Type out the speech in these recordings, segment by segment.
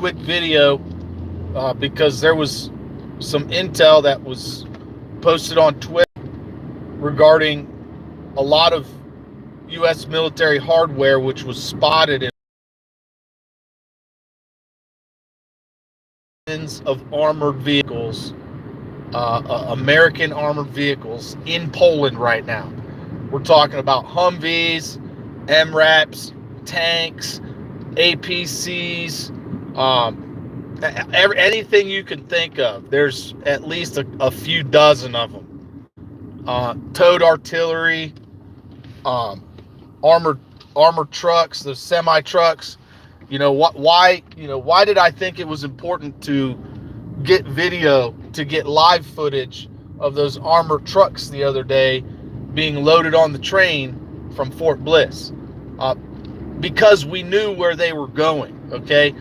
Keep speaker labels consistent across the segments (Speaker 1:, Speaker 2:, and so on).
Speaker 1: quick video because there was some intel that was posted on Twitter regarding a lot of U.S. military hardware which was spotted in of armored vehicles, American armored vehicles in Poland right now. We're talking about Humvees, MRAPs, tanks, APCs, anything you can think of. There's at least a few dozen of them. Towed artillery, armored trucks, the semi trucks. Why did I think it was important to get video, to get live footage of those armored trucks the other day being loaded on the train from Fort Bliss? Because we knew where they were going. Okay,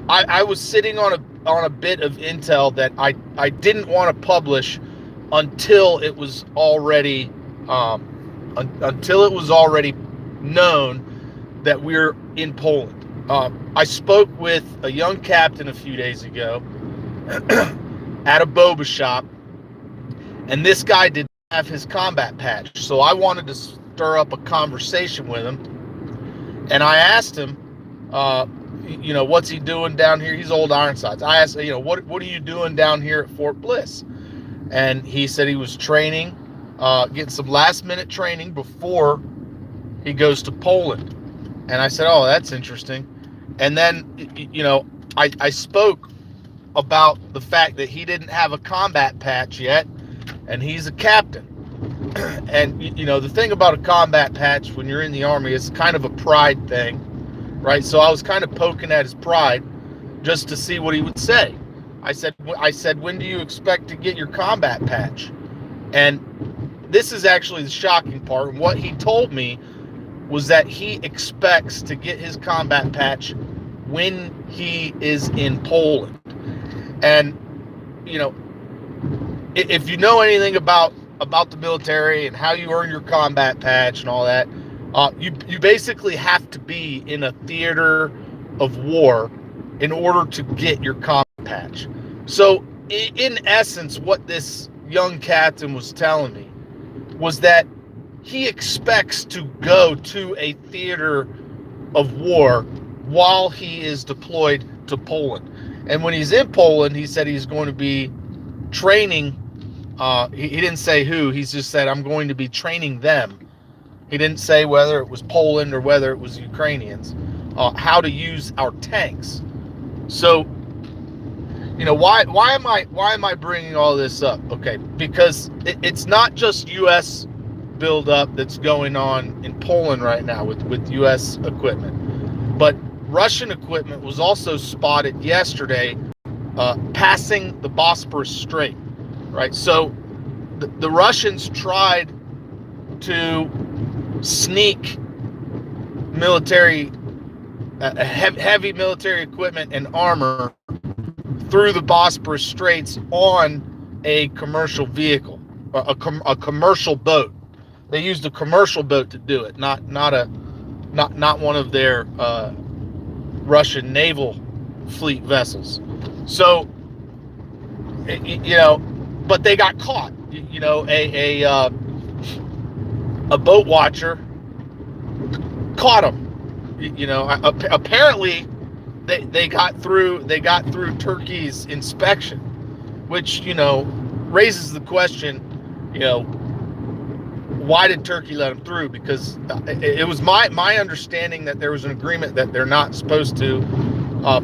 Speaker 1: I was sitting on a bit of intel that I didn't want to publish until it was already known that we're in Poland. I spoke with a young captain a few days ago at a boba shop, and this guy did not have his combat patch, so I wanted to stir up a conversation with him, and I asked him, what's he doing down here? He's Old Ironsides. I asked, what are you doing down here at Fort Bliss? And he said he was training, getting some last minute training before he goes to Poland. And I said, oh, that's interesting. And then, I spoke about the fact that he didn't have a combat patch yet, and he's a captain. And, the thing about a combat patch when you're in the Army is kind of a pride thing, right? So I was kind of poking at his pride just to see what he would say. I said, when do you expect to get your combat patch? And this is actually the shocking part. And what he told me was that he expects to get his combat patch when he is in Poland. And, if you know anything about the military and how you earn your combat patch and all that, you basically have to be in a theater of war in order to get your combat patch. So, in essence, what this young captain was telling me was that he expects to go to a theater of war while he is deployed to Poland. And when he's in Poland, he said he's going to be training. He didn't say who. He's just said, I'm going to be training them. He didn't say whether it was Poland or whether it was Ukrainians, how to use our tanks. So, why am I bringing all this up? Okay, because it's not just U.S. buildup that's going on in Poland right now with U.S. equipment, but Russian equipment was also spotted yesterday passing the Bosporus Strait, right? So the Russians tried to sneak military, heavy military equipment and armor through the Bosporus Straits on a commercial vehicle, a commercial boat. They used a commercial boat to do it, not one of their Russian naval fleet vessels. So, but they got caught. A boat watcher caught them. Apparently they got through Turkey's inspection, which raises the question, why did Turkey let them through? Because it was my understanding that there was an agreement that they're not supposed to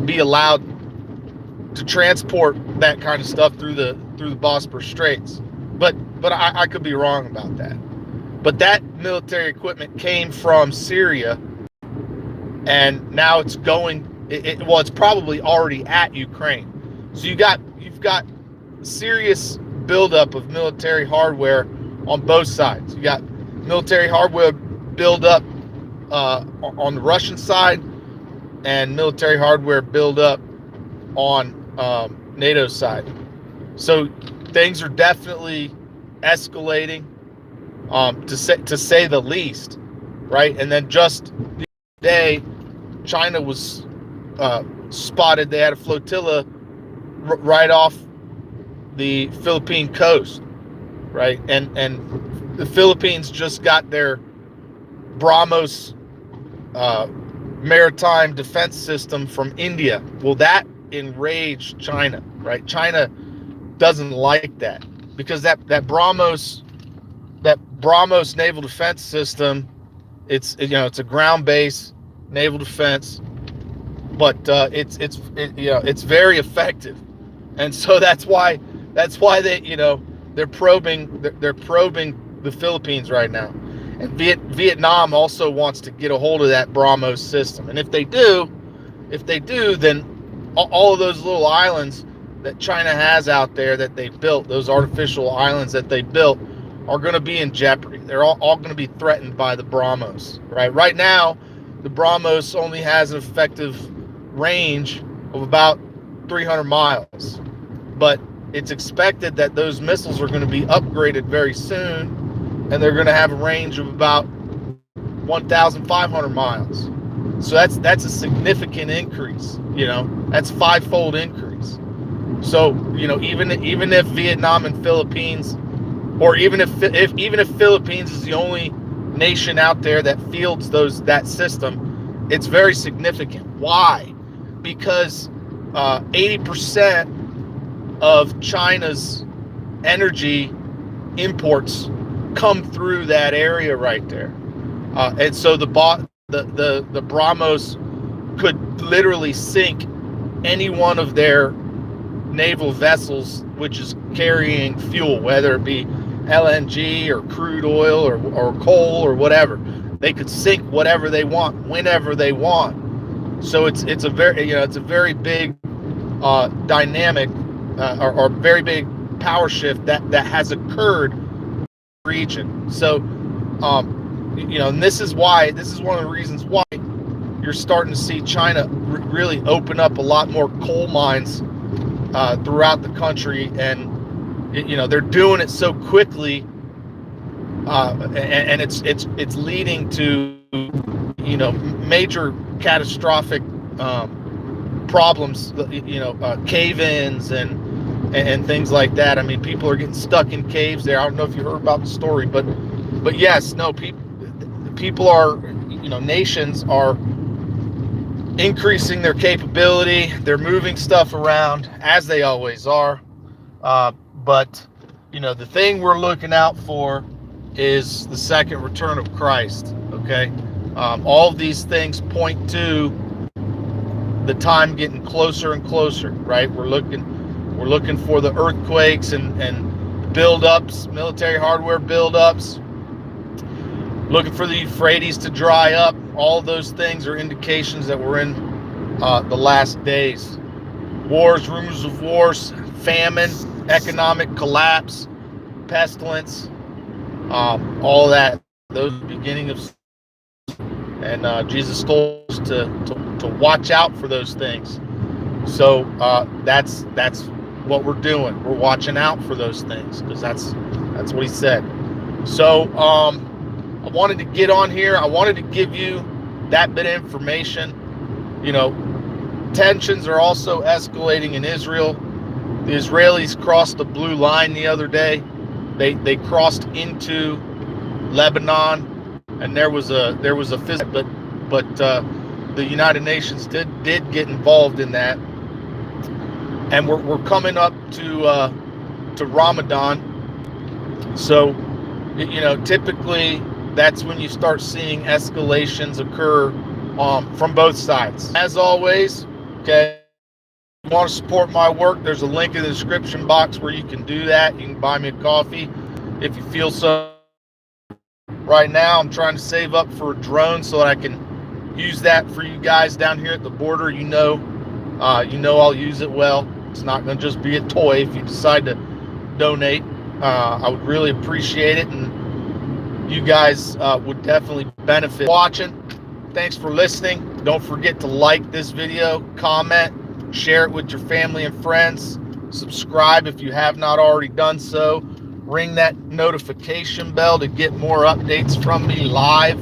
Speaker 1: be allowed to transport that kind of stuff through the Bosporus Straits. But I could be wrong about that. But that military equipment came from Syria, and now it's going. It's probably already at Ukraine. So you've got serious buildup of military hardware on both sides. You got military hardware buildup on the Russian side, and military hardware buildup on NATO's side. So things are definitely escalating, to say the least, right? And then just the other day, China was spotted they had a flotilla right off the Philippine coast, right? And the Philippines just got their BrahMos maritime defense system from India. Well, that enraged China, right? China doesn't like that because that BrahMos naval defense system, it's a ground-based naval defense, but it's very effective, and so that's why they're probing the Philippines right now, and Vietnam also wants to get a hold of that BrahMos system, and if they do, then all of those little islands that China has out there that they built, those artificial islands that they built, are going to be in jeopardy. They're all going to be threatened by the BrahMos, right? Right now, the BrahMos only has an effective range of about 300 miles, but it's expected that those missiles are going to be upgraded very soon, and they're going to have a range of about 1,500 miles. So that's a significant increase. That's five-fold increase. So even if Vietnam and Philippines, or even if Philippines is the only nation out there that fields that system, it's very significant. Why? Because 80% of China's energy imports come through that area right there, and so the BrahMos could literally sink any one of their naval vessels which is carrying fuel, whether it be LNG or crude oil or coal or whatever. They could sink whatever they want whenever they want. So it's a very big dynamic or very big power shift that has occurred in the region. So and this is one of the reasons why you're starting to see China really open up a lot more coal mines throughout the country, and they're doing it so quickly, and it's leading to major catastrophic problems, cave-ins and things like that. I mean, people are getting stuck in caves there. I don't know if you heard about the story, but yes, no, people are, nations are increasing their capability. They're moving stuff around, as they always are. But the thing we're looking out for is the second return of Christ. Okay, all of these things point to the time getting closer and closer. Right, we're looking for the earthquakes and buildups, military hardware buildups. Looking for the Euphrates to dry up. All those things are indications that we're in the last days. Wars, rumors of wars, famine, economic collapse, pestilence, all that. Those are the beginning of, and Jesus told us to watch out for those things. So that's what we're doing. We're watching out for those things because that's what he said. So I wanted to get on here. I wanted to give you that bit of information. Tensions are also escalating in Israel. The Israelis crossed the blue line the other day. They crossed into Lebanon, and there was a physical, but the United Nations did get involved in that. And we're coming up to Ramadan, so typically that's when you start seeing escalations occur from both sides. As always, okay, if you want to support my work, there's a link in the description box where you can do that. You can buy me a coffee if you feel so. Right now, I'm trying to save up for a drone so that I can use that for you guys down here at the border. I'll use it well. It's not going to just be a toy. If you decide to donate, I would really appreciate it, and you guys would definitely benefit watching. Thanks for listening. Don't forget to like this video, comment, share it with your family and friends, subscribe if you have not already done so, ring that notification bell to get more updates from me live,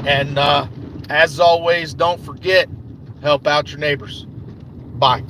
Speaker 1: and as always, don't forget, Help out your neighbors. Bye.